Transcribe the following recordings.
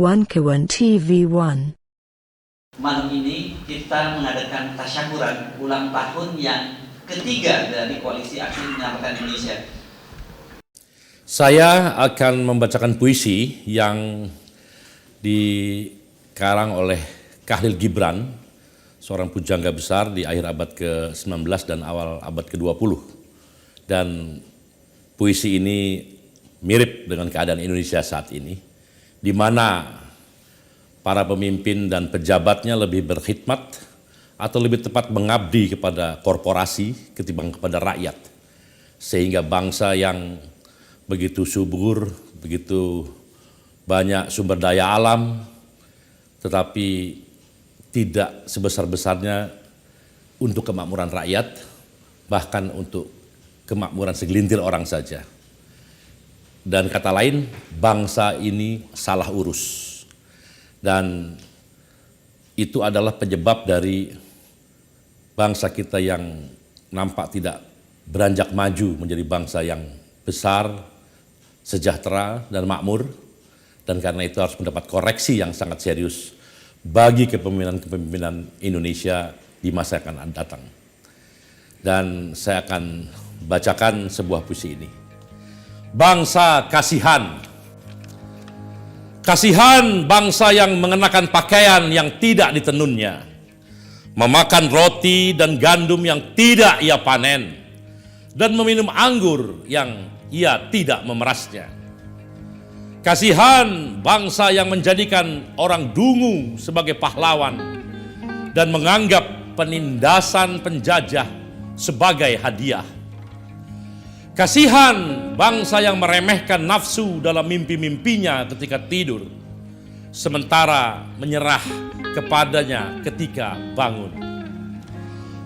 One Kawan TV1. Malam ini kita mengadakan tasyakuran ulang tahun yang ketiga dari Koalisi Aksi Menyelamatkan Indonesia. Saya akan membacakan puisi yang dikarang oleh Khalil Gibran, seorang pujangga besar di akhir abad ke-19 dan awal abad ke-20. Dan puisi ini mirip dengan keadaan Indonesia saat ini, di mana para pemimpin dan pejabatnya lebih berkhidmat atau lebih tepat mengabdi kepada korporasi ketimbang kepada rakyat. Sehingga bangsa yang begitu subur, begitu banyak sumber daya alam, tetapi tidak sebesar-besarnya untuk kemakmuran rakyat, bahkan untuk kemakmuran segelintir orang saja. Dan kata lain, bangsa ini salah urus. Dan itu adalah penyebab dari bangsa kita yang nampak tidak beranjak maju menjadi bangsa yang besar, sejahtera, dan makmur. Dan karena itu harus mendapat koreksi yang sangat serius bagi kepemimpinan Indonesia di masa yang akan datang. Dan saya akan bacakan sebuah puisi ini. Bangsa kasihan. Kasihan bangsa yang mengenakan pakaian yang tidak ditenunnya, memakan roti dan gandum yang tidak ia panen, dan meminum anggur yang ia tidak memerasnya. Kasihan bangsa yang menjadikan orang dungu sebagai pahlawan dan menganggap penindasan penjajah sebagai hadiah. Kasihan bangsa yang meremehkan nafsu dalam mimpi-mimpinya ketika tidur, sementara menyerah kepadanya ketika bangun.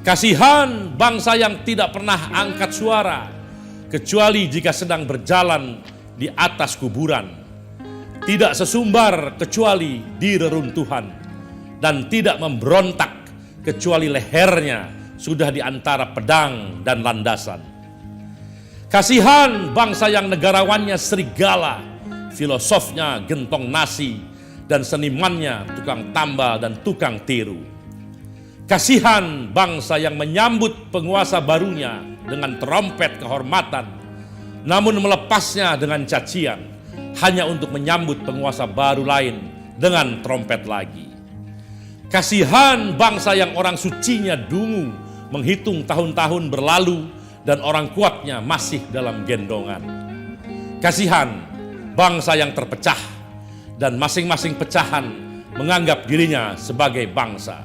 Kasihan bangsa yang tidak pernah angkat suara, kecuali jika sedang berjalan di atas kuburan, tidak sesumbar kecuali di reruntuhan, dan tidak memberontak kecuali lehernya sudah di antara pedang dan landasan. Kasihan bangsa yang negarawannya serigala, filosofnya gentong nasi, dan senimannya tukang tambal dan tukang tiru. Kasihan bangsa yang menyambut penguasa barunya dengan trompet kehormatan, namun melepasnya dengan cacian, hanya untuk menyambut penguasa baru lain dengan trompet lagi. Kasihan bangsa yang orang sucinya dungu, menghitung tahun-tahun berlalu, dan orang kuatnya masih dalam gendongan. Kasihan bangsa yang terpecah dan masing-masing pecahan menganggap dirinya sebagai bangsa.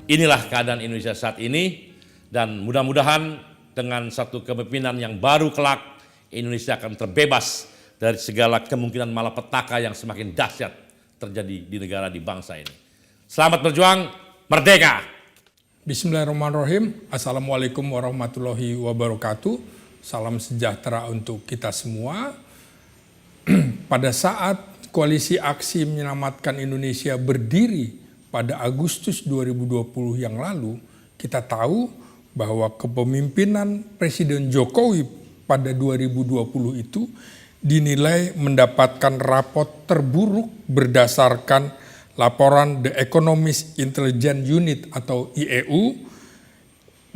Inilah keadaan Indonesia saat ini, dan mudah-mudahan dengan satu kepemimpinan yang baru kelak, Indonesia akan terbebas dari segala kemungkinan malapetaka yang semakin dahsyat terjadi di negara, di bangsa ini. Selamat berjuang, merdeka! Bismillahirrahmanirrahim. Assalamualaikum warahmatullahi wabarakatuh. Salam sejahtera untuk kita semua. Pada saat Koalisi Aksi Menyelamatkan Indonesia berdiri pada Agustus 2020 yang lalu, kita tahu bahwa kepemimpinan Presiden Jokowi pada 2020 itu dinilai mendapatkan rapot terburuk berdasarkan laporan The Economist Intelligence Unit atau IEU,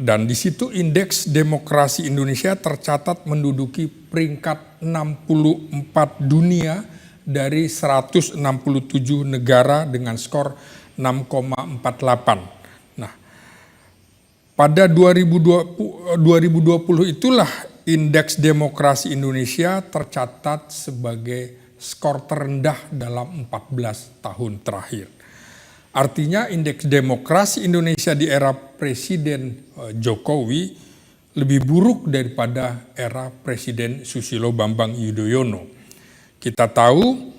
dan di situ indeks demokrasi Indonesia tercatat menduduki peringkat 64 dunia dari 167 negara dengan skor 6,48. Nah, pada 2020 itulah indeks demokrasi Indonesia tercatat sebagai skor terendah dalam 14 tahun terakhir. Artinya indeks demokrasi Indonesia di era Presiden Jokowi lebih buruk daripada era Presiden Susilo Bambang Yudhoyono. Kita tahu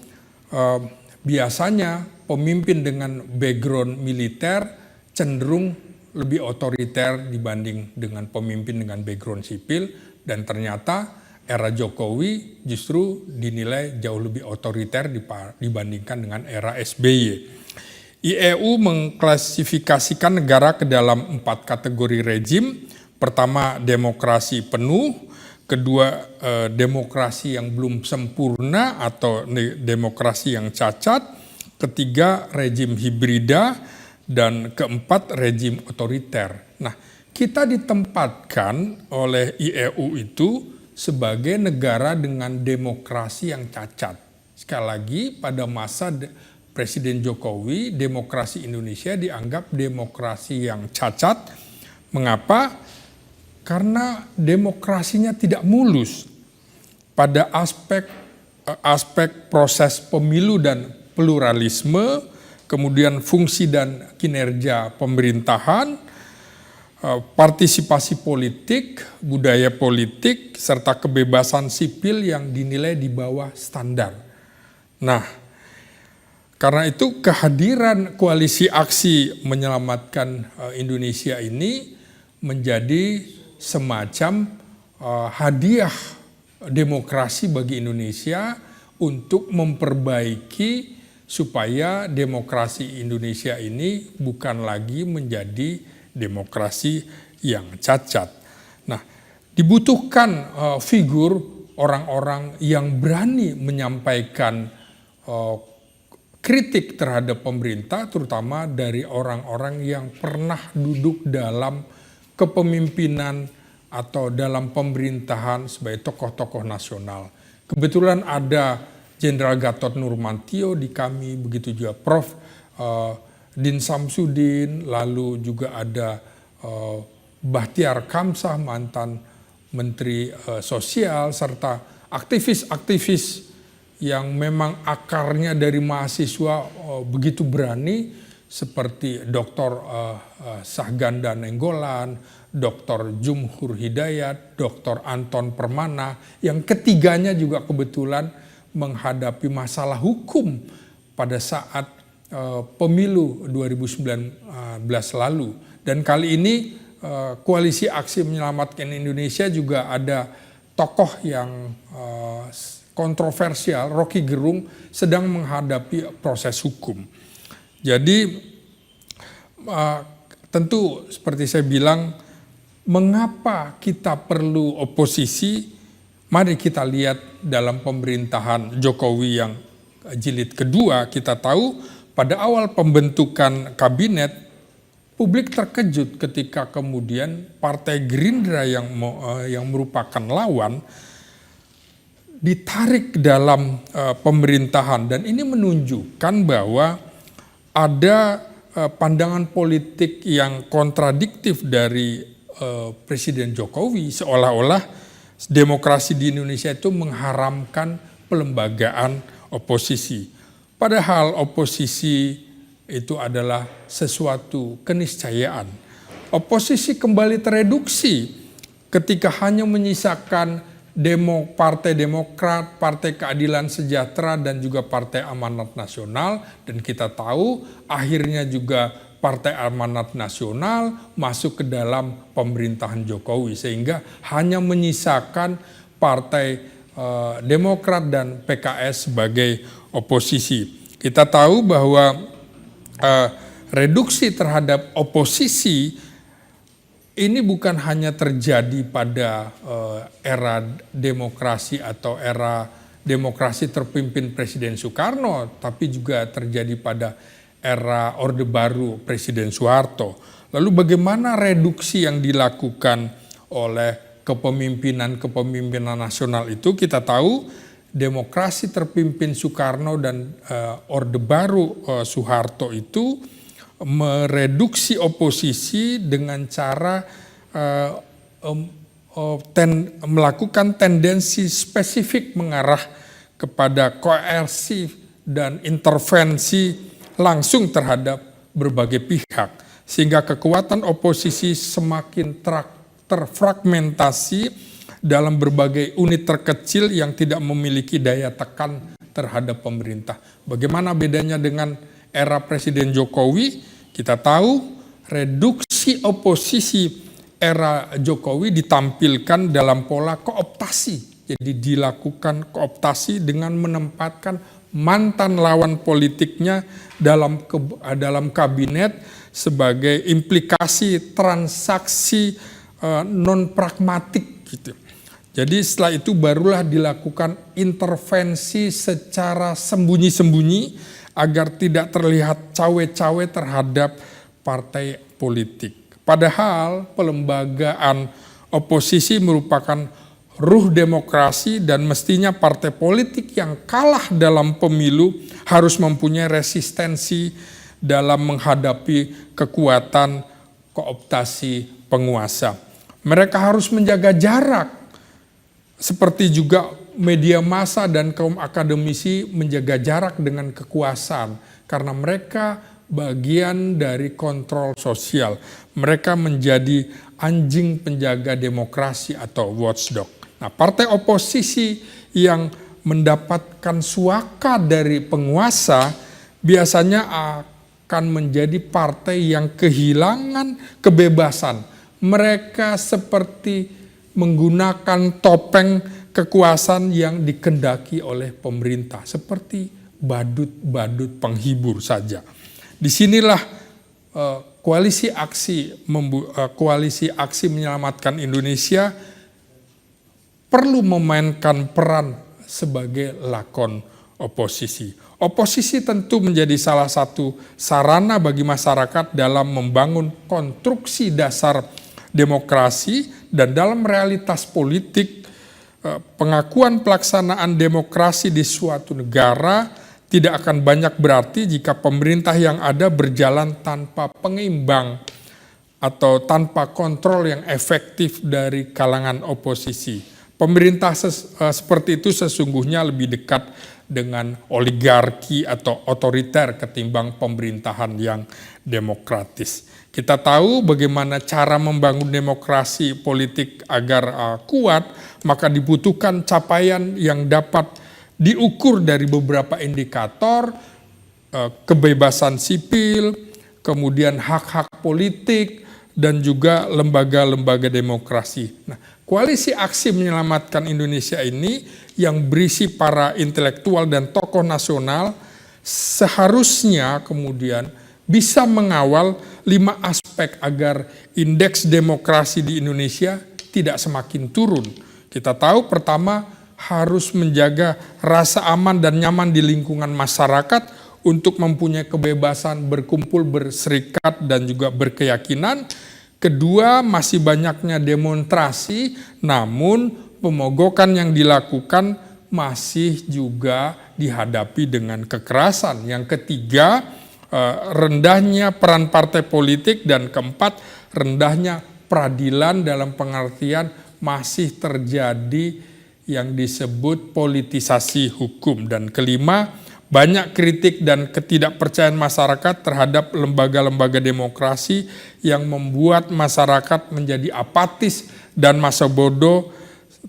biasanya pemimpin dengan background militer cenderung lebih otoriter dibanding dengan pemimpin dengan background sipil, dan ternyata era Jokowi justru dinilai jauh lebih otoriter dibandingkan dengan era SBY. IEU mengklasifikasikan negara ke dalam 4 kategori rejim. Pertama, demokrasi penuh, kedua demokrasi yang belum sempurna atau demokrasi yang cacat, ketiga rejim hibrida, dan keempat rejim otoriter. Nah, kita ditempatkan oleh IEU itu sebagai negara dengan demokrasi yang cacat. Sekali lagi, pada masa Presiden Jokowi, demokrasi Indonesia dianggap demokrasi yang cacat. Mengapa? Karena demokrasinya tidak mulus pada aspek proses pemilu dan pluralisme, kemudian fungsi dan kinerja pemerintahan, partisipasi politik, budaya politik, serta kebebasan sipil yang dinilai di bawah standar. Nah, karena itu kehadiran koalisi aksi menyelamatkan Indonesia ini menjadi semacam hadiah demokrasi bagi Indonesia untuk memperbaiki supaya demokrasi Indonesia ini bukan lagi menjadi demokrasi yang cacat. Nah, dibutuhkan figur orang-orang yang berani menyampaikan kritik terhadap pemerintah, terutama dari orang-orang yang pernah duduk dalam kepemimpinan atau dalam pemerintahan sebagai tokoh-tokoh nasional. Kebetulan ada Jenderal Gatot Nurmantio di kami, begitu juga Prof. Din Samsudin, lalu juga ada Bahtiar Kamsah, mantan Menteri Sosial, serta aktivis-aktivis yang memang akarnya dari mahasiswa begitu berani, seperti Dr. Sahganda Nenggolan, Dr. Jumhur Hidayat, Dr. Anton Permana, yang ketiganya juga kebetulan menghadapi masalah hukum pada saat pemilu 2019 lalu. Dan kali ini Koalisi Aksi Menyelamatkan Indonesia juga ada tokoh yang kontroversial, Rocky Gerung, sedang menghadapi proses hukum. Jadi tentu seperti saya bilang, mengapa kita perlu oposisi? Mari kita lihat dalam pemerintahan Jokowi yang jilid kedua, kita tahu pada awal pembentukan kabinet, publik terkejut ketika kemudian Partai Gerindra yang merupakan lawan ditarik dalam pemerintahan, dan ini menunjukkan bahwa ada pandangan politik yang kontradiktif dari Presiden Jokowi, seolah-olah demokrasi di Indonesia itu mengharamkan pelembagaan oposisi. Padahal oposisi itu adalah sesuatu keniscayaan. Oposisi kembali tereduksi ketika hanya menyisakan Partai Demokrat, Partai Keadilan Sejahtera, dan juga Partai Amanat Nasional. Dan kita tahu akhirnya juga Partai Amanat Nasional masuk ke dalam pemerintahan Jokowi, sehingga hanya menyisakan Partai Demokrat dan PKS sebagai oposisi. Kita tahu bahwa reduksi terhadap oposisi ini bukan hanya terjadi pada era demokrasi atau era demokrasi terpimpin Presiden Soekarno, tapi juga terjadi pada era Orde Baru Presiden Soeharto. Lalu bagaimana reduksi yang dilakukan oleh kepemimpinan nasional itu? Kita tahu demokrasi terpimpin Soekarno dan Orde Baru Soeharto itu mereduksi oposisi dengan cara melakukan tendensi spesifik mengarah kepada koersi dan intervensi langsung terhadap berbagai pihak, sehingga kekuatan oposisi semakin terfragmentasi dalam berbagai unit terkecil yang tidak memiliki daya tekan terhadap pemerintah. Bagaimana bedanya dengan era Presiden Jokowi? Kita tahu reduksi oposisi era Jokowi ditampilkan dalam pola kooptasi. Jadi dilakukan kooptasi dengan menempatkan mantan lawan politiknya dalam kabinet sebagai implikasi transaksi non pragmatik gitu. Jadi setelah itu barulah dilakukan intervensi secara sembunyi-sembunyi agar tidak terlihat cawe-cawe terhadap partai politik. Padahal pelembagaan oposisi merupakan ruh demokrasi dan mestinya partai politik yang kalah dalam pemilu harus mempunyai resistensi dalam menghadapi kekuatan kooptasi penguasa. Mereka harus menjaga jarak, seperti juga media massa dan kaum akademisi menjaga jarak dengan kekuasaan, karena mereka bagian dari kontrol sosial. Mereka menjadi anjing penjaga demokrasi atau watchdog. Nah, partai oposisi yang mendapatkan suaka dari penguasa biasanya akan menjadi partai yang kehilangan kebebasan. Mereka seperti menggunakan topeng kekuasaan yang dikendaki oleh pemerintah, seperti badut-badut penghibur saja. Disinilah koalisi aksi menyelamatkan Indonesia perlu memainkan peran sebagai lakon oposisi. Oposisi tentu menjadi salah satu sarana bagi masyarakat dalam membangun konstruksi dasar demokrasi, dan dalam realitas politik pengakuan pelaksanaan demokrasi di suatu negara tidak akan banyak berarti jika pemerintah yang ada berjalan tanpa pengeimbang atau tanpa kontrol yang efektif dari kalangan oposisi. Pemerintah seperti itu sesungguhnya lebih dekat dengan oligarki atau otoriter ketimbang pemerintahan yang demokratis. Kita tahu bagaimana cara membangun demokrasi politik agar kuat, maka dibutuhkan capaian yang dapat diukur dari beberapa indikator, kebebasan sipil, kemudian hak-hak politik, dan juga lembaga-lembaga demokrasi. Nah, koalisi aksi menyelamatkan Indonesia ini yang berisi para intelektual dan tokoh nasional seharusnya kemudian bisa mengawal 5 aspek agar indeks demokrasi di Indonesia tidak semakin turun. Kita tahu pertama harus menjaga rasa aman dan nyaman di lingkungan masyarakat untuk mempunyai kebebasan berkumpul, berserikat, dan juga berkeyakinan. Kedua, masih banyaknya demonstrasi, namun pemogokan yang dilakukan masih juga dihadapi dengan kekerasan. Yang ketiga, rendahnya peran partai politik, dan keempat, rendahnya peradilan dalam pengertian masih terjadi yang disebut politisasi hukum. Dan kelima, banyak kritik dan ketidakpercayaan masyarakat terhadap lembaga-lembaga demokrasi yang membuat masyarakat menjadi apatis dan masa bodoh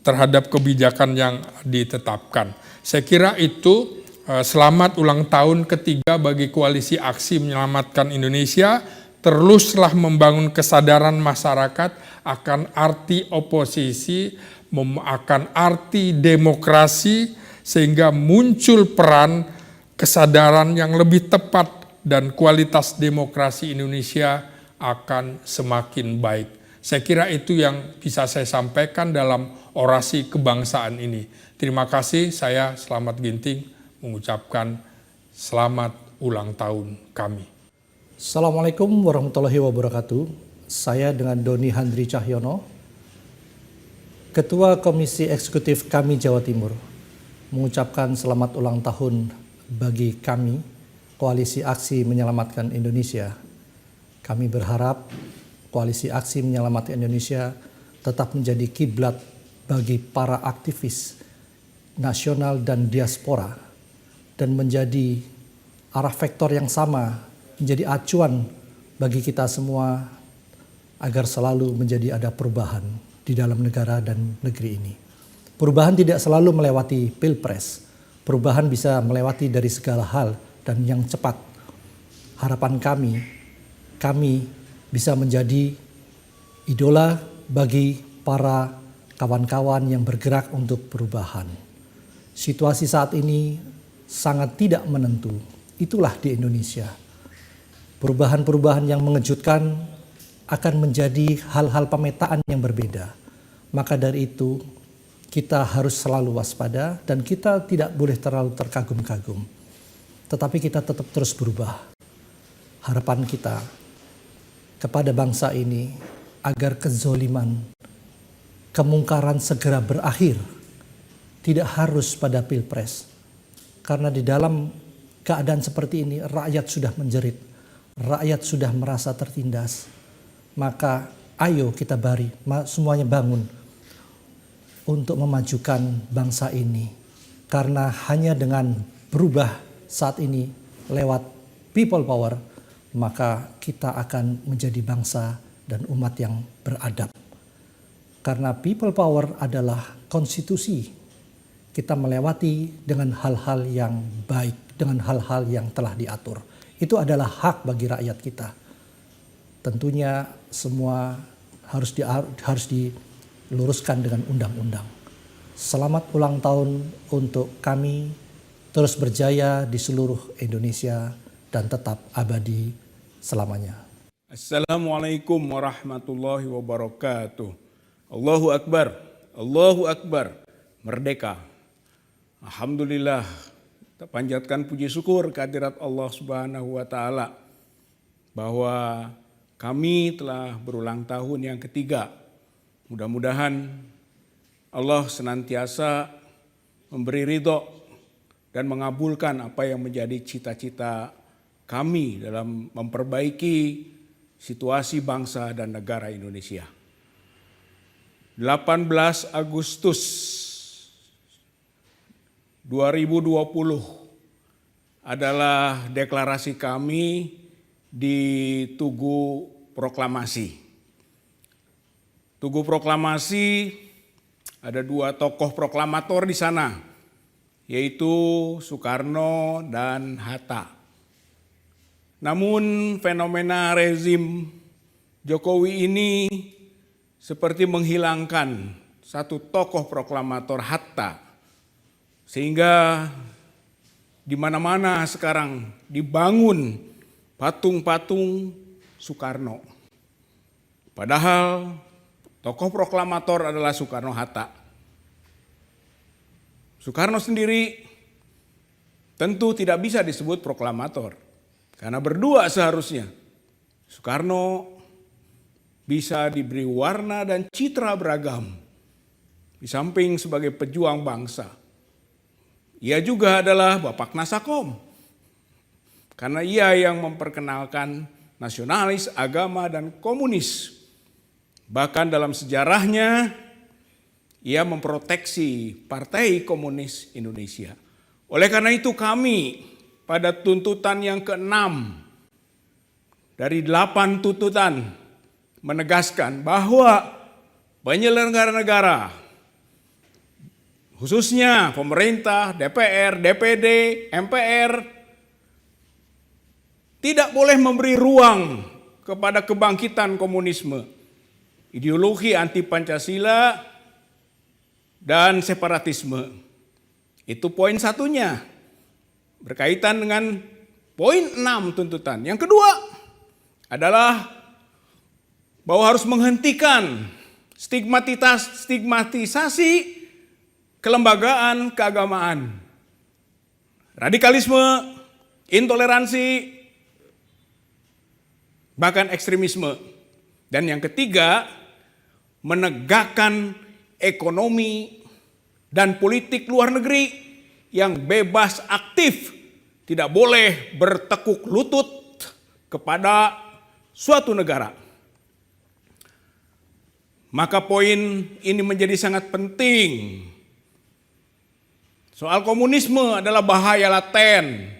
terhadap kebijakan yang ditetapkan. Saya kira itu. Selamat ulang tahun ketiga bagi Koalisi Aksi Menyelamatkan Indonesia. Teruslah membangun kesadaran masyarakat akan arti oposisi, akan arti demokrasi, sehingga muncul peran kesadaran yang lebih tepat dan kualitas demokrasi Indonesia akan semakin baik. Saya kira itu yang bisa saya sampaikan dalam orasi kebangsaan ini. Terima kasih, saya Slamet Ginting mengucapkan selamat ulang tahun kami. Assalamualaikum warahmatullahi wabarakatuh. Saya dengan Doni Handri Cahyono, Ketua Komisi Eksekutif kami Jawa Timur, mengucapkan selamat ulang tahun bagi kami, Koalisi Aksi Menyelamatkan Indonesia. Kami berharap Koalisi Aksi Menyelamatkan Indonesia tetap menjadi kiblat bagi para aktivis nasional dan diaspora, dan menjadi arah vektor yang sama, menjadi acuan bagi kita semua agar selalu menjadi ada perubahan di dalam negara dan negeri ini. Perubahan tidak selalu melewati pilpres, perubahan bisa melewati dari segala hal dan yang cepat. Harapan kami bisa menjadi idola bagi para kawan-kawan yang bergerak untuk perubahan. Situasi saat ini sangat tidak menentu. Itulah di Indonesia. Perubahan-perubahan yang mengejutkan akan menjadi hal-hal pemetaan yang berbeda. Maka dari itu, kita harus selalu waspada dan kita tidak boleh terlalu terkagum-kagum. Tetapi kita tetap terus berubah. Harapan kita kepada bangsa ini agar kezoliman, kemungkaran segera berakhir. Tidak harus pada pilpres. Karena di dalam keadaan seperti ini rakyat sudah menjerit. Rakyat sudah merasa tertindas. Maka ayo kita semuanya bangun untuk memajukan bangsa ini. Karena hanya dengan berubah saat ini lewat people power, maka kita akan menjadi bangsa dan umat yang beradab. Karena people power adalah konstitusi. Kita melewati dengan hal-hal yang baik, dengan hal-hal yang telah diatur. Itu adalah hak bagi rakyat kita. Tentunya semua harus diluruskan dengan undang-undang. Selamat ulang tahun untuk kami, terus berjaya di seluruh Indonesia dan tetap abadi selamanya. Assalamualaikum warahmatullahi wabarakatuh. Allahu Akbar, Allahu Akbar, merdeka. Alhamdulillah, kita panjatkan puji syukur kehadirat Allah Subhanahu wa Ta'ala bahwa kami telah berulang tahun yang ketiga. Mudah-mudahan Allah senantiasa memberi ridho dan mengabulkan apa yang menjadi cita-cita kami dalam memperbaiki situasi bangsa dan negara Indonesia. 18 Agustus 2020 adalah deklarasi kami di Tugu Proklamasi. Tugu Proklamasi ada dua tokoh proklamator di sana, yaitu Soekarno dan Hatta. Namun fenomena rezim Jokowi ini seperti menghilangkan satu tokoh proklamator Hatta. Sehingga di mana-mana sekarang dibangun patung-patung Soekarno. Padahal tokoh proklamator adalah Soekarno-Hatta. Soekarno sendiri tentu tidak bisa disebut proklamator. Karena berdua seharusnya. Soekarno bisa diberi warna dan citra beragam. Di samping sebagai pejuang bangsa. Ia juga adalah Bapak Nasakom. Karena ia yang memperkenalkan nasionalis, agama, dan komunis. Bahkan dalam sejarahnya, ia memproteksi Partai Komunis Indonesia. Oleh karena itu kami pada tuntutan yang ke-6 dari 8 tuntutan menegaskan bahwa penyelenggara negara, khususnya pemerintah, DPR, DPD, MPR, tidak boleh memberi ruang kepada kebangkitan komunisme, ideologi anti Pancasila, dan separatisme. Itu poin satunya, berkaitan dengan poin 6 tuntutan. Yang kedua adalah bahwa harus menghentikan stigmatisasi kelembagaan keagamaan, radikalisme, intoleransi, bahkan ekstremisme. Dan yang ketiga, menegakkan ekonomi dan politik luar negeri yang bebas aktif, tidak boleh bertekuk lutut kepada suatu negara. Maka poin ini menjadi sangat penting. Soal komunisme adalah bahaya laten.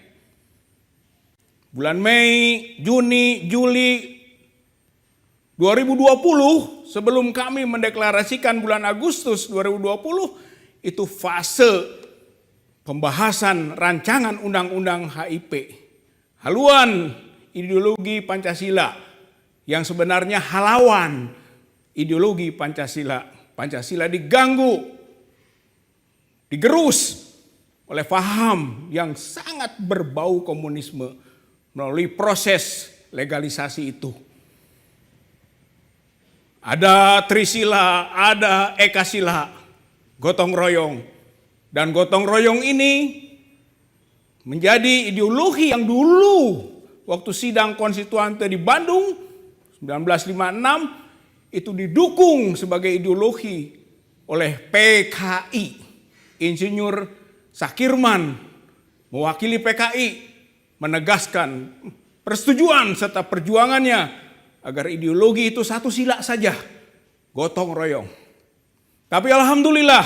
Bulan Mei, Juni, Juli 2020, sebelum kami mendeklarasikan bulan Agustus 2020, itu fase pembahasan rancangan undang-undang HIP. Haluan ideologi Pancasila yang sebenarnya halawan ideologi Pancasila. Pancasila diganggu, digerus oleh paham yang sangat berbau komunisme melalui proses legalisasi itu. Ada Trisila, ada Ekasila, gotong royong. Dan gotong royong ini menjadi ideologi yang dulu waktu sidang konstituante di Bandung 1956 itu didukung sebagai ideologi oleh PKI. Insinyur Sakirman mewakili PKI menegaskan persetujuan serta perjuangannya agar ideologi itu satu sila saja, gotong royong. Tapi alhamdulillah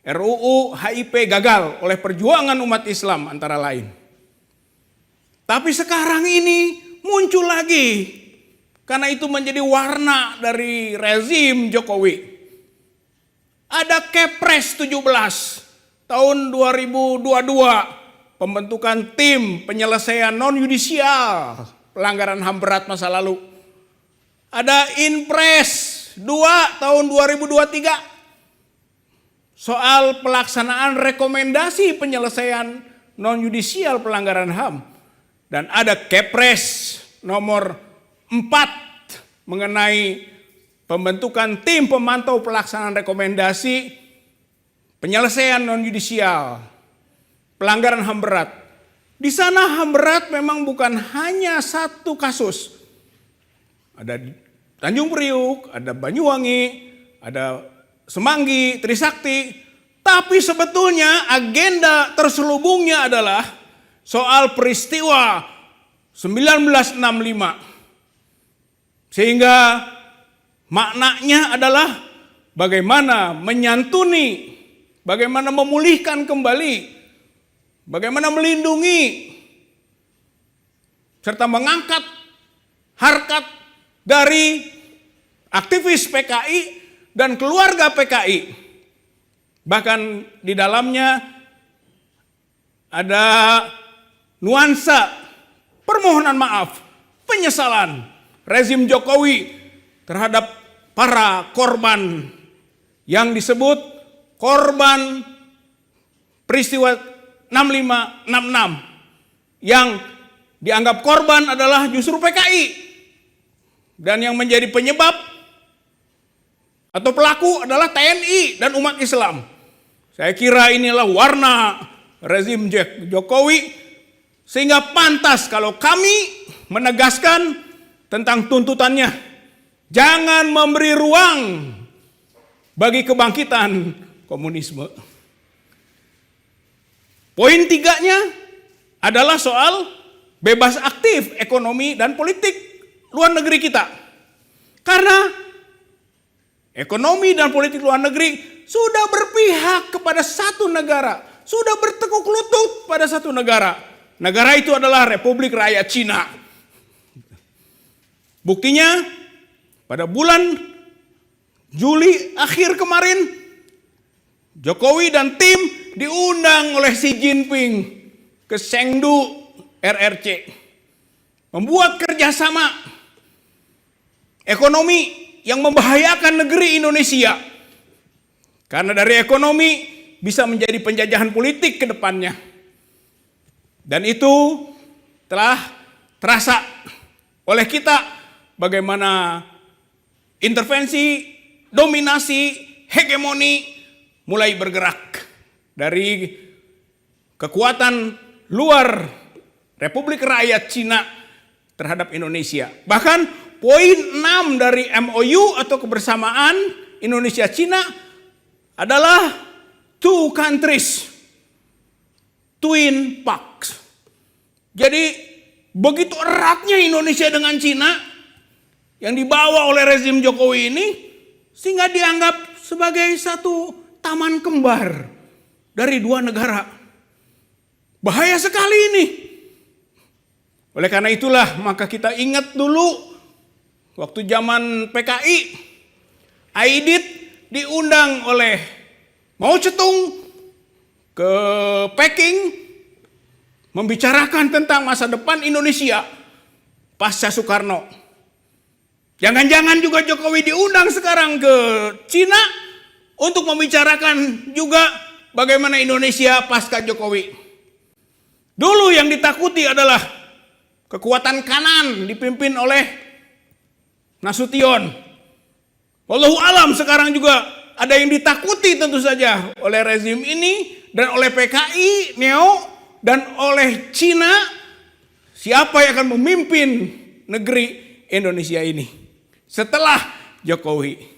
RUU HIP gagal oleh perjuangan umat Islam antara lain. Tapi sekarang ini muncul lagi karena itu menjadi warna dari rezim Jokowi. Ada Kepres 17 tahun 2022 pembentukan tim penyelesaian non-yudisial pelanggaran HAM berat masa lalu. Ada Inpres 2 tahun 2023 soal pelaksanaan rekomendasi penyelesaian non-yudisial pelanggaran HAM. Dan ada Kepres nomor 4 mengenai pembentukan tim pemantau pelaksanaan rekomendasi penyelesaian non-yudisial pelanggaran HAM berat. Di sana HAM berat memang bukan hanya satu kasus. Ada Tanjung Priuk, ada Banyuwangi, ada Semanggi, Trisakti, tapi sebetulnya agenda terselubungnya adalah soal peristiwa 1965. Sehingga maknanya adalah bagaimana menyantuni, bagaimana memulihkan kembali, bagaimana melindungi, serta mengangkat harkat dari aktivis PKI dan keluarga PKI. Bahkan di dalamnya ada nuansa permohonan maaf, penyesalan rezim Jokowi terhadap para korban yang disebut korban peristiwa 6566 yang dianggap korban adalah justru PKI dan yang menjadi penyebab atau pelaku adalah TNI dan umat Islam. Saya kira inilah warna rezim Jokowi sehingga pantas kalau kami menegaskan tentang tuntutannya. Jangan memberi ruang bagi kebangkitan komunisme. Poin 3-nya adalah soal bebas aktif ekonomi dan politik luar negeri kita. Karena ekonomi dan politik luar negeri sudah berpihak kepada satu negara, sudah bertekuk lutut pada satu negara. Negara itu adalah Republik Rakyat Cina. Buktinya pada bulan Juli akhir kemarin, Jokowi dan tim diundang oleh Xi Jinping ke Chengdu RRC. Membuat kerjasama ekonomi yang membahayakan negeri Indonesia. Karena dari ekonomi bisa menjadi penjajahan politik ke depannya. Dan itu telah terasa oleh kita bagaimana intervensi, dominasi, hegemoni mulai bergerak dari kekuatan luar Republik Rakyat Cina terhadap Indonesia. Bahkan poin 6 dari MOU atau kebersamaan Indonesia-Cina adalah two countries, twin pact. Jadi begitu eratnya Indonesia dengan Cina yang dibawa oleh rezim Jokowi ini sehingga dianggap sebagai satu taman kembar dari dua negara. Bahaya sekali ini. Oleh karena itulah maka kita ingat dulu waktu zaman PKI, Aidit diundang oleh Mao Zedong ke Peking membicarakan tentang masa depan Indonesia pasca Soekarno. Jangan-jangan juga Jokowi diundang sekarang ke Cina untuk membicarakan juga bagaimana Indonesia pasca Jokowi. Dulu yang ditakuti adalah kekuatan kanan dipimpin oleh Nasution. Wallahu alam sekarang juga ada yang ditakuti tentu saja oleh rezim ini dan oleh PKI, NEO, dan oleh Cina. Siapa yang akan memimpin negeri Indonesia ini setelah Jokowi?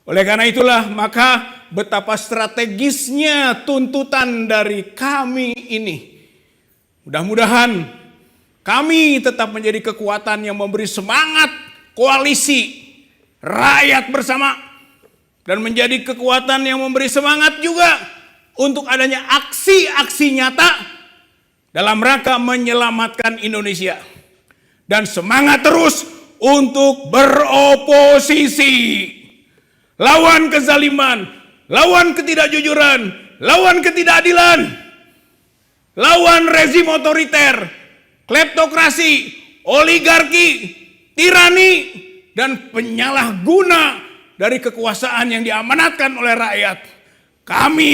Oleh karena itulah maka betapa strategisnya tuntutan dari kami ini. Mudah-mudahan kami tetap menjadi kekuatan yang memberi semangat koalisi rakyat bersama dan menjadi kekuatan yang memberi semangat juga untuk adanya aksi-aksi nyata dalam rangka menyelamatkan Indonesia dan semangat terus untuk beroposisi lawan kezaliman, lawan ketidakjujuran, lawan ketidakadilan, lawan rezim otoriter, kleptokrasi, oligarki, tirani, dan penyalahguna dari kekuasaan yang diamanatkan oleh rakyat. Kami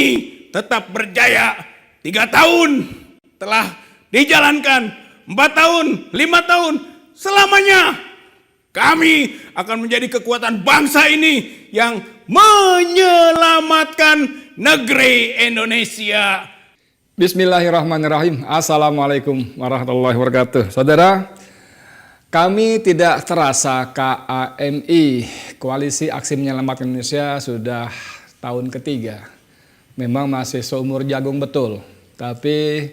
tetap berjaya. 3 tahun telah dijalankan, 4 tahun, 5 tahun, selamanya kami akan menjadi kekuatan bangsa ini yang menyelamatkan negeri Indonesia. Bismillahirrahmanirrahim. Assalamualaikum warahmatullahi wabarakatuh. Saudara, kami tidak terasa KAMI, Koalisi Aksi Menyelamatkan Indonesia, sudah tahun ketiga. Memang masih seumur jagung betul, tapi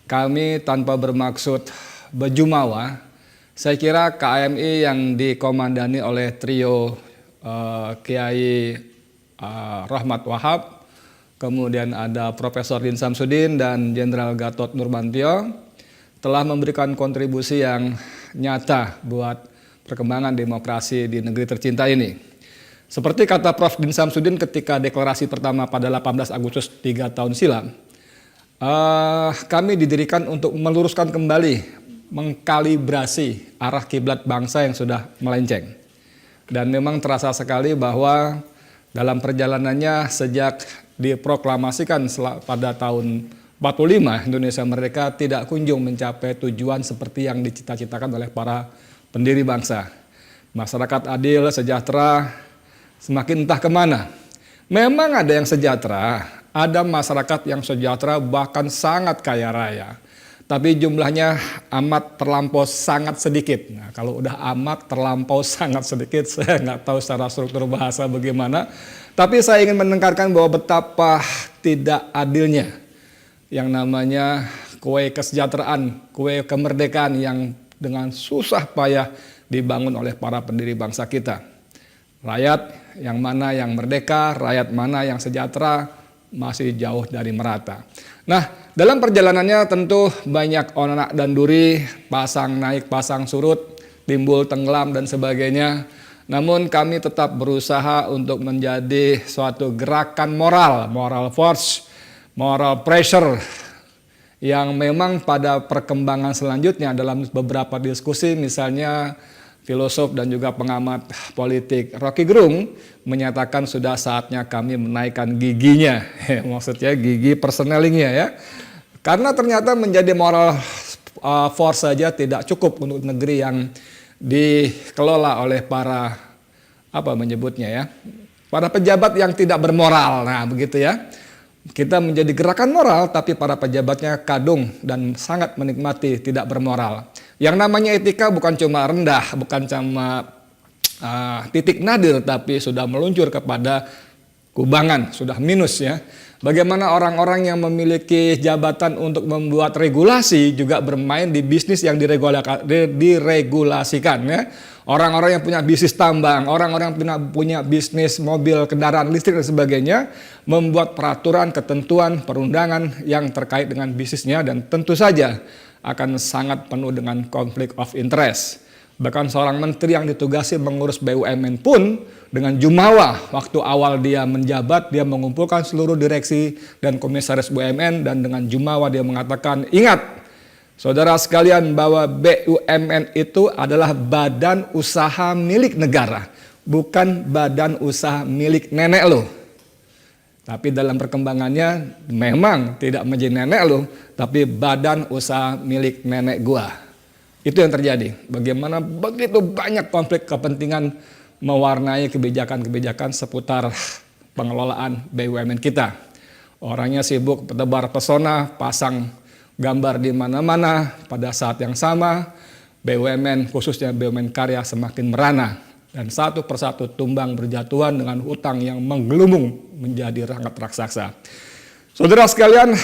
kami tanpa bermaksud berjumawa. Saya kira KAMI yang dikomandani oleh trio Kiai Rahmat Wahab, kemudian ada Profesor Din Samsudin dan Jenderal Gatot Nurmantio telah memberikan kontribusi yang nyata buat perkembangan demokrasi di negeri tercinta ini. Seperti kata Prof. Din Samsudin ketika deklarasi pertama pada 18 Agustus 3 tahun silam, kami didirikan untuk meluruskan kembali, mengkalibrasi arah kiblat bangsa yang sudah melenceng. Dan memang terasa sekali bahwa dalam perjalanannya sejak diproklamasikan pada tahun 45 Indonesia Merdeka tidak kunjung mencapai tujuan seperti yang dicita-citakan oleh para pendiri bangsa. Masyarakat adil, sejahtera, semakin entah kemana. Memang ada yang sejahtera, ada masyarakat yang sejahtera bahkan sangat kaya raya. Tapi jumlahnya amat terlampau sangat sedikit. Nah, kalau udah amat terlampau sangat sedikit, saya nggak tahu secara struktur bahasa bagaimana. Tapi saya ingin menekankan bahwa betapa tidak adilnya yang namanya kue kesejahteraan, kue kemerdekaan yang dengan susah payah dibangun oleh para pendiri bangsa kita. Rakyat yang mana yang merdeka, rakyat mana yang sejahtera, masih jauh dari merata. Nah, dalam perjalanannya tentu banyak onak dan duri, pasang naik, pasang surut, timbul tenggelam dan sebagainya. Namun kami tetap berusaha untuk menjadi suatu gerakan moral force, moral pressure yang memang pada perkembangan selanjutnya dalam beberapa diskusi, misalnya filosof dan juga pengamat politik Rocky Gerung menyatakan sudah saatnya kami menaikkan giginya, maksudnya gigi personnelingnya ya. Karena ternyata menjadi moral force saja tidak cukup untuk negeri yang dikelola oleh para para pejabat yang tidak bermoral. Nah, begitu ya. Kita menjadi gerakan moral tapi para pejabatnya kadung dan sangat menikmati tidak bermoral. Yang namanya etika bukan cuma rendah, bukan cuma titik nadir, tapi sudah meluncur kepada kubangan, sudah minus ya. Bagaimana orang-orang yang memiliki jabatan untuk membuat regulasi juga bermain di bisnis yang diregulasikan ya. Orang-orang yang punya bisnis tambang, orang-orang yang punya bisnis mobil, kendaraan listrik dan sebagainya, membuat peraturan, ketentuan, perundangan yang terkait dengan bisnisnya dan tentu saja akan sangat penuh dengan konflik of interest. Bahkan seorang menteri yang ditugasi mengurus BUMN pun dengan jumawa waktu awal dia menjabat, dia mengumpulkan seluruh direksi dan komisaris BUMN dan dengan jumawa dia mengatakan, ingat saudara sekalian bahwa BUMN itu adalah badan usaha milik negara, bukan badan usaha milik nenek lo. Tapi dalam perkembangannya memang tidak menjadi nenek lo, tapi badan usaha milik nenek gua. Itu yang terjadi. Bagaimana begitu banyak konflik kepentingan mewarnai kebijakan-kebijakan seputar pengelolaan BUMN kita. Orangnya sibuk tebar pesona, pasang gambar di mana-mana. Pada saat yang sama, BUMN khususnya BUMN karya semakin merana. Dan satu persatu tumbang berjatuhan dengan hutang yang menggelumung menjadi sangat raksasa. Saudara sekalian,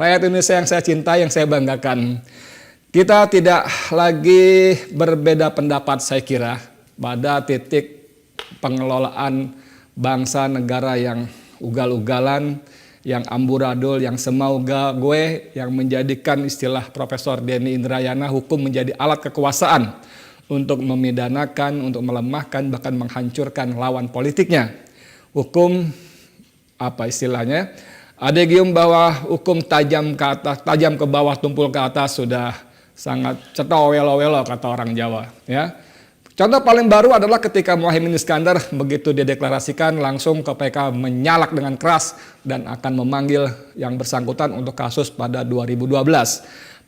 rakyat Indonesia yang saya cintai, yang saya banggakan, kita tidak lagi berbeda pendapat saya kira pada titik pengelolaan bangsa negara yang ugal-ugalan, yang amburadul, yang semau gue, yang menjadikan istilah Profesor Denny Indrayana hukum menjadi alat kekuasaan untuk memidanakan, untuk melemahkan, bahkan menghancurkan lawan politiknya. Hukum, apa istilahnya, adegium bahwa hukum tajam ke atas, tajam ke bawah, tumpul ke atas sudah sangat cetowelo-welo kata orang Jawa. Ya. Contoh paling baru adalah ketika Muhaimin Iskandar begitu dideklarasikan langsung KPK menyalak dengan keras dan akan memanggil yang bersangkutan untuk kasus pada 2012.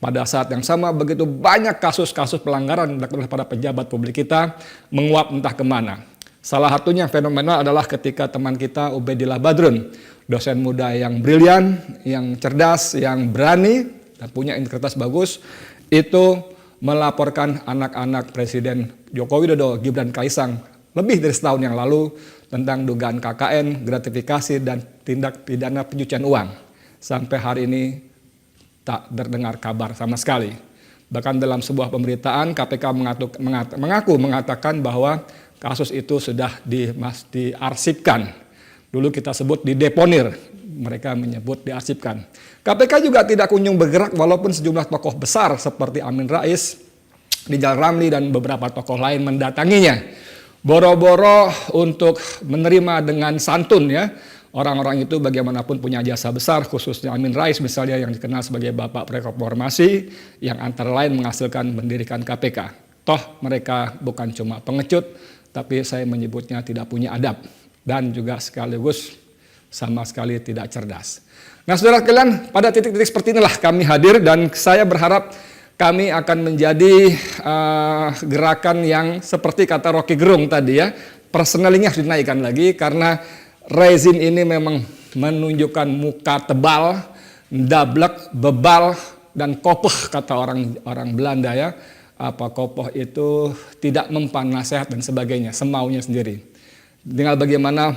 Pada saat yang sama begitu banyak kasus-kasus pelanggaran dilakukan oleh para pejabat publik kita menguap entah kemana. Salah satunya fenomenal adalah ketika teman kita Ubedillah Badrun, dosen muda yang brilian, yang cerdas, yang berani, dan punya integritas bagus, itu melaporkan anak-anak Presiden Joko Widodo, Gibran Kaisang, lebih dari setahun yang lalu tentang dugaan KKN, gratifikasi, dan tindak pidana pencucian uang. Sampai hari ini tak terdengar kabar sama sekali. Bahkan dalam sebuah pemberitaan KPK mengatakan bahwa kasus itu sudah diarsipkan. Dulu kita sebut dideponir, mereka menyebut diarsipkan. KPK juga tidak kunjung bergerak walaupun sejumlah tokoh besar seperti Amin Rais, Rijal Ramli dan beberapa tokoh lain mendatanginya. Boro-boro untuk menerima dengan santun ya. Orang-orang itu bagaimanapun punya jasa besar, khususnya Amin Rais misalnya yang dikenal sebagai Bapak Reformasi, yang antara lain menghasilkan mendirikan KPK. Toh mereka bukan cuma pengecut, tapi saya menyebutnya tidak punya adab dan juga sekaligus sama sekali tidak cerdas. Nah saudara sekalian, pada titik-titik seperti inilah kami hadir dan saya berharap kami akan menjadi gerakan yang seperti kata Rocky Gerung tadi ya, personalingnya harus dinaikkan lagi karena rezim ini memang menunjukkan muka tebal, dablek, bebal, dan kopoh kata orang Belanda ya. Apa kopoh itu tidak mempan nasihat dan sebagainya, semaunya sendiri. Tinggal bagaimana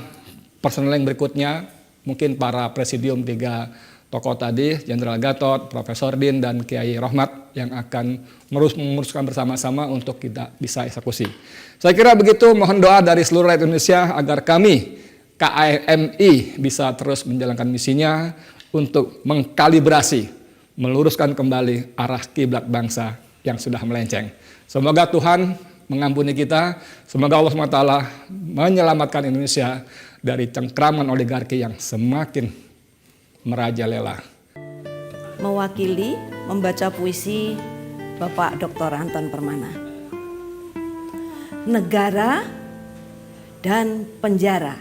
personal yang berikutnya, mungkin para presidium 3 tokoh tadi, Jenderal Gatot, Profesor Din, dan Kiai Rohmat yang akan menguruskan bersama-sama untuk kita bisa eksekusi. Saya kira begitu, mohon doa dari seluruh rakyat Indonesia agar kami KAMI bisa terus menjalankan misinya untuk mengkalibrasi, meluruskan kembali arah kiblat bangsa yang sudah melenceng. Semoga Tuhan mengampuni kita, semoga Allah SWT menyelamatkan Indonesia dari cengkraman oligarki yang semakin merajalela. Mewakili membaca puisi Bapak Dr. Anton Permana. Negara dan Penjara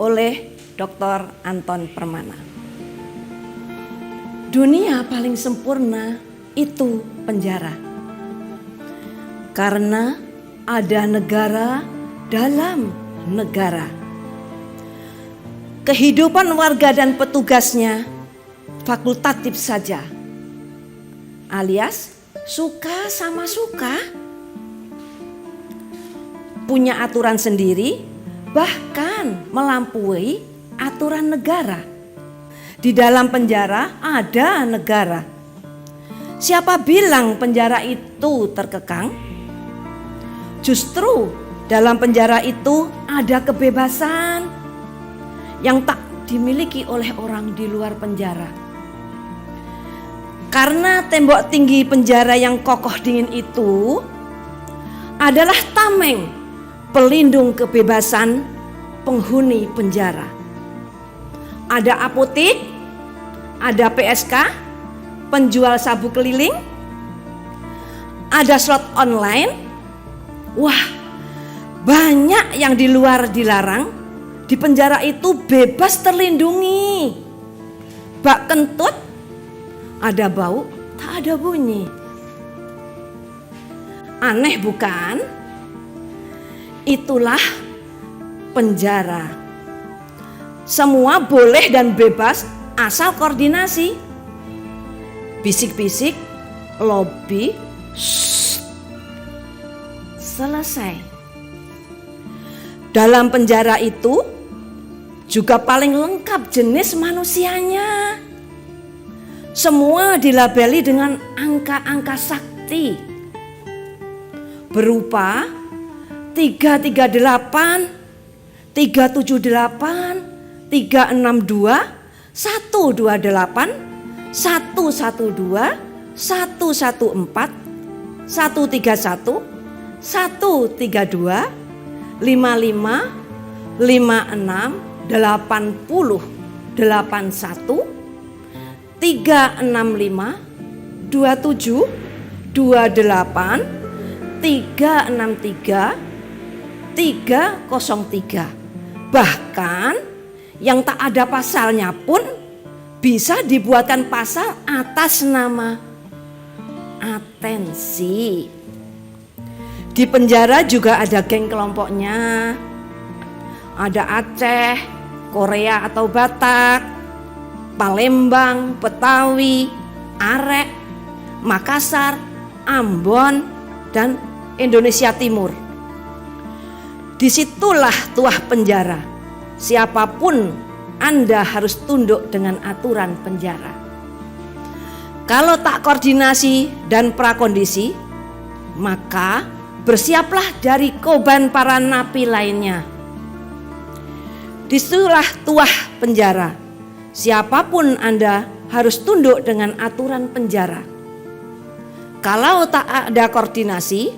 oleh Dr. Anton Permana. Dunia paling sempurna itu penjara. Karena ada negara dalam negara. Kehidupan warga dan petugasnya fakultatif saja. Alias suka sama suka. Punya aturan sendiri, bahkan melampaui aturan negara. Di dalam penjara ada negara. Siapa bilang penjara itu terkekang? Justru dalam penjara itu ada kebebasan yang tak dimiliki oleh orang di luar penjara. Karena tembok tinggi penjara yang kokoh dingin itu adalah tameng pelindung kebebasan penghuni penjara. Ada apotek, ada PSK, penjual sabu keliling, ada slot online. Wah, banyak yang di luar dilarang, di penjara itu bebas terlindungi. Bak kentut, ada bau, tak ada bunyi. Aneh bukan? Itulah penjara. Semua boleh dan bebas asal koordinasi. Bisik-bisik, lobby, selesai. Dalam penjara itu juga paling lengkap jenis manusianya. Semua dilabeli dengan angka-angka sakti berupa 338, 378, 362, 128, 112, 114, 131, 132, 55, 56, 80, 81, 365, 27, 28, 363, 303. Bahkan yang tak ada pasalnya pun bisa dibuatkan pasal atas nama atensi. Di penjara juga ada geng kelompoknya. Ada Aceh, Korea atau Batak, Palembang, Betawi, Arek, Makassar, Ambon, dan Indonesia Timur. Disitulah tuah penjara. Siapapun Anda harus tunduk dengan aturan penjara. Kalau tak koordinasi dan prakondisi, maka bersiaplah dari korban para napi lainnya. Disitulah tuah penjara. Siapapun Anda harus tunduk dengan aturan penjara. Kalau tak ada koordinasi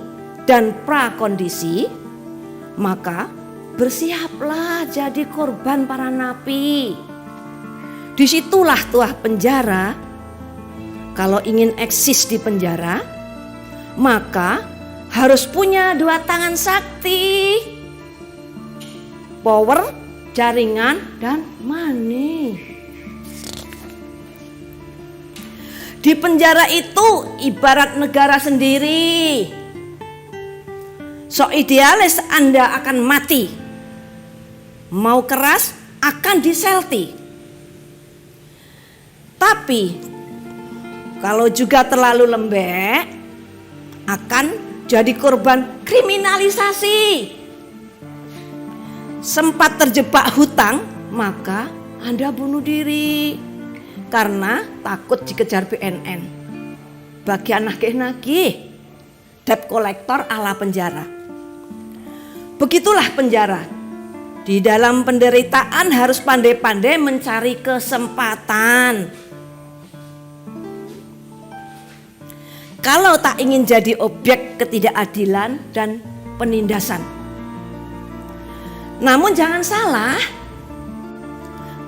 dan prakondisi, maka bersiaplah jadi korban para napi. Disitulah tuah penjara. Kalau ingin eksis di penjara, maka harus punya dua tangan sakti, power, jaringan, dan money. Di penjara itu ibarat negara sendiri. So idealis Anda akan mati. Mau keras akan diselti. Tapi kalau juga terlalu lembek akan jadi korban kriminalisasi. Sempat terjebak hutang, maka Anda bunuh diri karena takut dikejar BNN. Bagi anak nagih, debt collector ala penjara. Begitulah penjara. Di dalam penderitaan harus pandai-pandai mencari kesempatan. Kalau tak ingin jadi objek ketidakadilan dan penindasan. Namun jangan salah,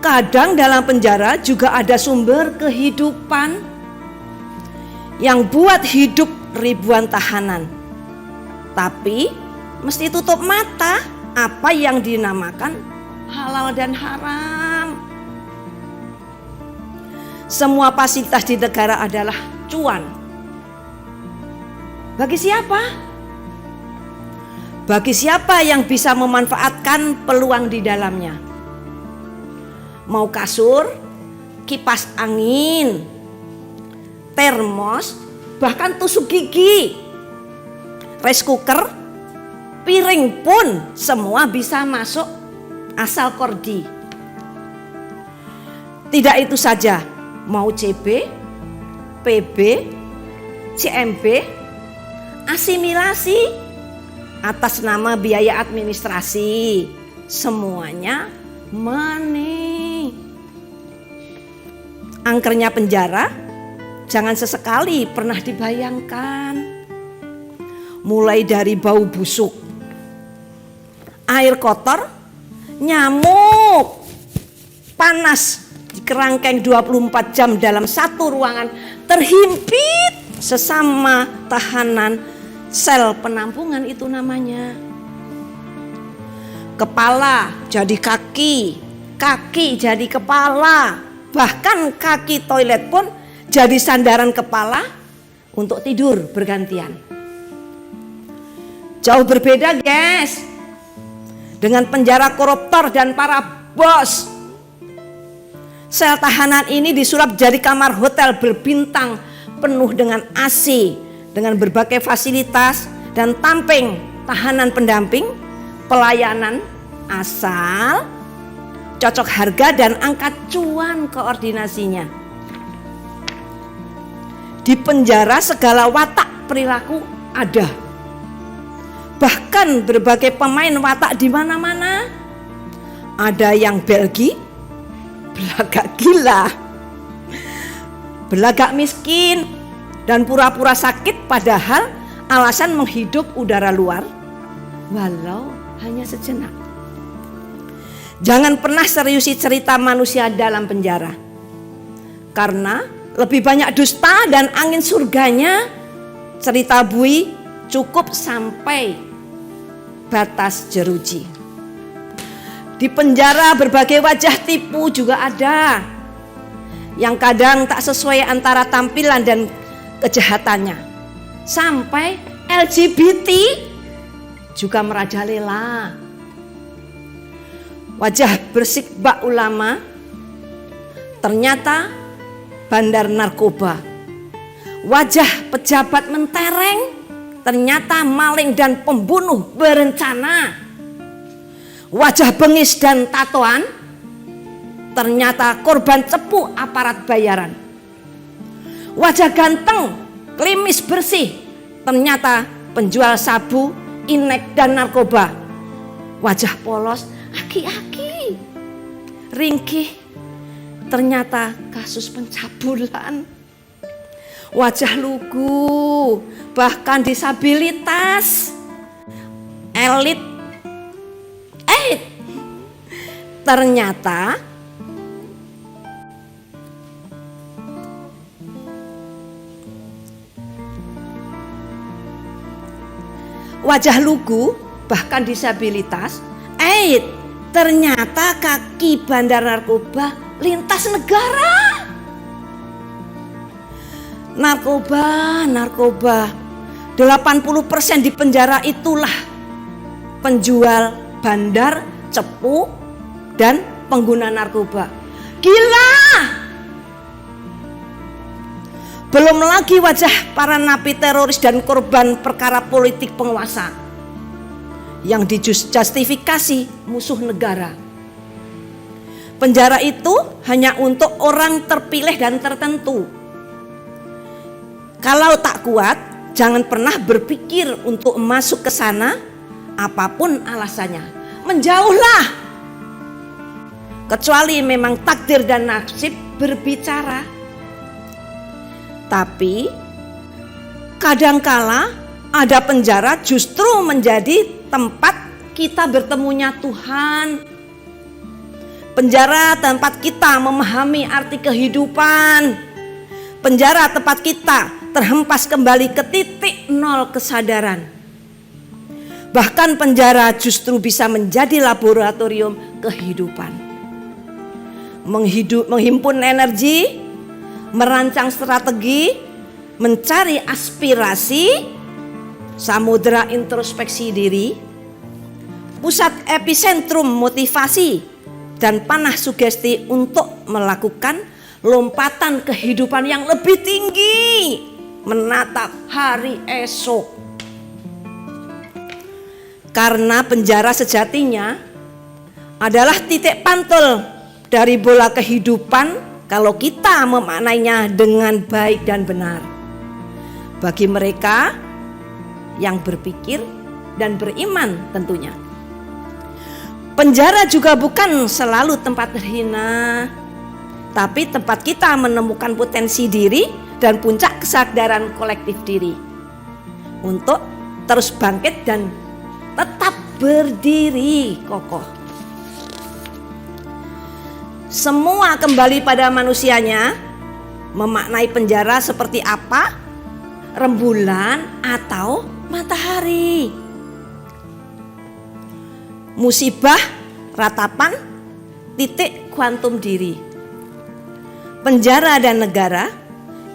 kadang dalam penjara juga ada sumber kehidupan yang buat hidup ribuan tahanan. Tapi mesti tutup mata apa yang dinamakan halal dan haram. Semua fasilitas di negara adalah cuan. Bagi siapa? Bagi siapa yang bisa memanfaatkan peluang di dalamnya. Mau kasur, kipas angin, termos, bahkan tusuk gigi, rice cooker, piring pun semua bisa masuk asal kordi. Tidak itu saja, mau CB, PB, CMB, asimilasi atas nama biaya administrasi, semuanya money. Angkernya penjara jangan sesekali pernah dibayangkan. Mulai dari bau busuk, air kotor, nyamuk, panas di kerangkeng 24 jam dalam satu ruangan, terhimpit sesama tahanan. Sel penampungan itu namanya. Kepala jadi kaki, kaki jadi kepala, bahkan kaki toilet pun jadi sandaran kepala untuk tidur bergantian. Jauh berbeda guys dengan penjara koruptor dan para bos Sel tahanan ini disulap jadi kamar hotel berbintang penuh dengan AC, dengan berbagai fasilitas dan tamping tahanan pendamping, pelayanan asal cocok harga dan angka cuan koordinasinya. Di penjara segala watak perilaku ada. Bahkan berbagai pemain watak di mana-mana. Ada yang Belgi, belagak gila, belagak miskin, dan pura-pura sakit padahal alasan menghidup udara luar, walau hanya sejenak. Jangan pernah seriusi cerita manusia dalam penjara, karena lebih banyak dusta dan angin surganya. Cerita bui cukup sampai batas jeruji. Di penjara berbagai wajah tipu juga ada, yang kadang tak sesuai antara tampilan dan kejahatannya. Sampai LGBT juga merajalela. Wajah bersih bak ulama ternyata bandar narkoba. Wajah pejabat mentereng ternyata maling dan pembunuh berencana. Wajah bengis dan tatoan ternyata korban cepu aparat bayaran. Wajah ganteng, klimis bersih ternyata penjual sabu, inek dan narkoba. Wajah polos, aki-aki, ringkih ternyata kasus pencabulan. Wajah lugu, bahkan disabilitas, elit, ternyata wajah lugu, bahkan disabilitas, ternyata kaki bandar narkoba lintas negara. Narkoba 80% di penjara itulah penjual bandar, cepu, dan pengguna narkoba. Gila! Belum lagi wajah para napi teroris dan korban perkara politik penguasa yang dijustifikasi musuh negara. Penjara itu hanya untuk orang terpilih dan tertentu. Kalau tak kuat, jangan pernah berpikir untuk masuk ke sana, apapun alasannya. Menjauhlah. Kecuali memang takdir dan nasib berbicara. Tapi kadangkala ada penjara justru menjadi tempat kita bertemunya Tuhan. Penjara tempat kita memahami arti kehidupan. Penjara tempat kita terhempas kembali ke titik nol kesadaran. Bahkan penjara justru bisa menjadi laboratorium kehidupan. Menghimpun energi, merancang strategi, mencari aspirasi, samudera introspeksi diri, pusat epicentrum motivasi dan panah sugesti untuk melakukan lompatan kehidupan yang lebih tinggi, menatap hari esok. Karena penjara sejatinya adalah titik pantul dari bola kehidupan kalau kita memaknainya dengan baik dan benar. Bagi mereka yang berpikir dan beriman tentunya. Penjara juga bukan selalu tempat terhina, tapi tempat kita menemukan potensi diri dan puncak kesadaran kolektif diri untuk terus bangkit dan tetap berdiri kokoh. Semua kembali pada manusianya. Memaknai penjara seperti apa? Rembulan atau matahari? Musibah, ratapan, titik kuantum diri. Penjara dan negara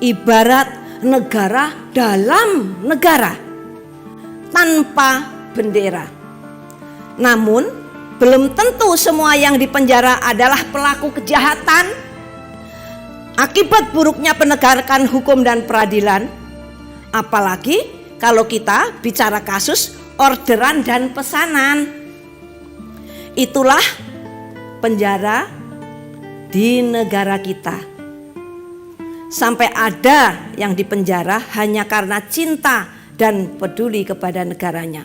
ibarat negara dalam negara tanpa bendera. Namun belum tentu semua yang dipenjara adalah pelaku kejahatan Akibat buruknya penegakan hukum dan peradilan, apalagi kalau kita bicara kasus orderan dan pesanan. Itulah penjara di negara kita. Sampai ada yang dipenjara hanya karena cinta dan peduli kepada negaranya.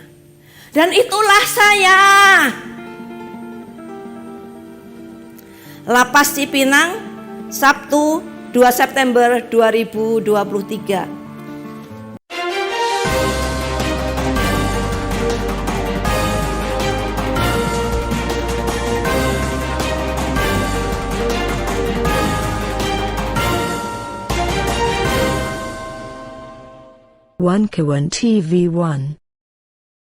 Dan itulah saya. Lapas Cipinang, Sabtu 2 September 2023. One Kawan TV 1